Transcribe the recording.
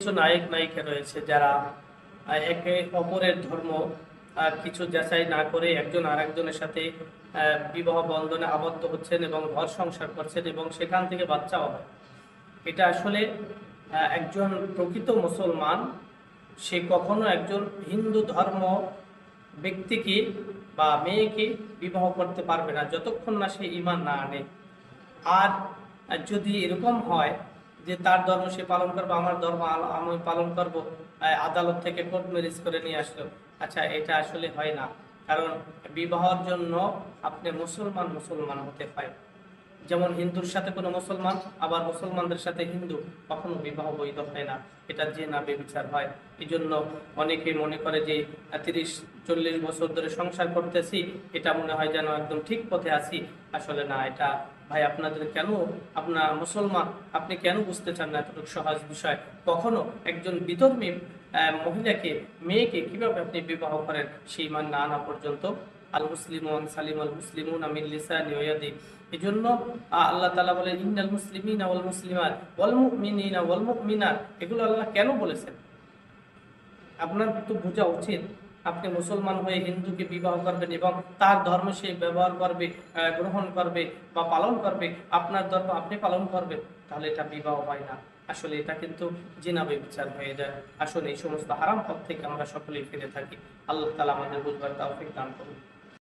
কিছু নায়ক নায়িকা রয়েছে যারা একে অপরের ধর্ম কিছু যাচাই না করে একজন আরেকজনের সাথে বিবাহ বন্ধনে আবদ্ধ হচ্ছেন এবং ঘর সংসার করছেন এবং সেখান থেকে বাচ্চাও হয়। এটা আসলে একজন প্রকৃত মুসলমান সে কখনো একজন হিন্দু ধর্ম ব্যক্তিকে বা মেয়েকে বিবাহ করতে পারবে না যতক্ষণ না সে ঈমান না আনে। আর যদি এরকম হয় যে তার ধর্ম সে পালন করবে, আমার ধর্ম আমি পালন করব, আদালত থেকে কোর্ট ম্যারেজ করে নিয়ে আসলো, আচ্ছা এটা আসলে হয় না। কারণ বিবাহের জন্য আপনি মুসলমান মুসলমান হতে হয়। যেমন হিন্দুর সাথে কোনো মুসলমান, আবার মুসলমানদের সাথে হিন্দু কখনো বিবাহ বৈধ হয় না, এটা যে না বেবিচার হয়। এই জন্য অনেকে মনে করে যে 30-40 বছর ধরে সংসার করতেছি, এটা মনে হয় যেন একদম ঠিক পথে আছি। আসলে না, এটা ভাই আপনাদের কেন, আপনার মুসলমান, আপনি কেন বুঝতে চান না এতটুকু সহজ বিষয়? কখনো একজন বিধর্মী মহিলাকে, মেয়েকে কিভাবে আপনি বিবাহ করেন সেই মান না আনা পর্যন্ত? আল মুসলিমুন সালিম আল মুসলিমুন মিন লিসানি ওয়া ইয়াদি। এজন্য আল্লাহ তাআলা বলেন ইন্নাল মুসলিমিনা ওয়াল মুসলিমাত ওয়াল মুমিনিনা ওয়াল মুমিনাত। এগুলো আল্লাহ কেন বলেছেন? আপনার তো বোঝা উচিত আপনি মুসলমান হয়ে হিন্দুকে বিবাহ করবেন এবং তার ধর্ম সে ব্যবহার করবে, গ্রহণ করবে বা পালন করবে, আপনার ধর্ম আপনি পালন করবেন, তাহলে এটা বিবাহ হয় না। আসলে এটা কিন্তু জিনা ব্যভিচার হয়ে যায়। আসলে এই সমস্ত হারাম পথ থেকে আমরা সকলেই ফিরে থাকি। আল্লাহ তাআলা আমাদের বুঝবার তৌফিক দান করুন।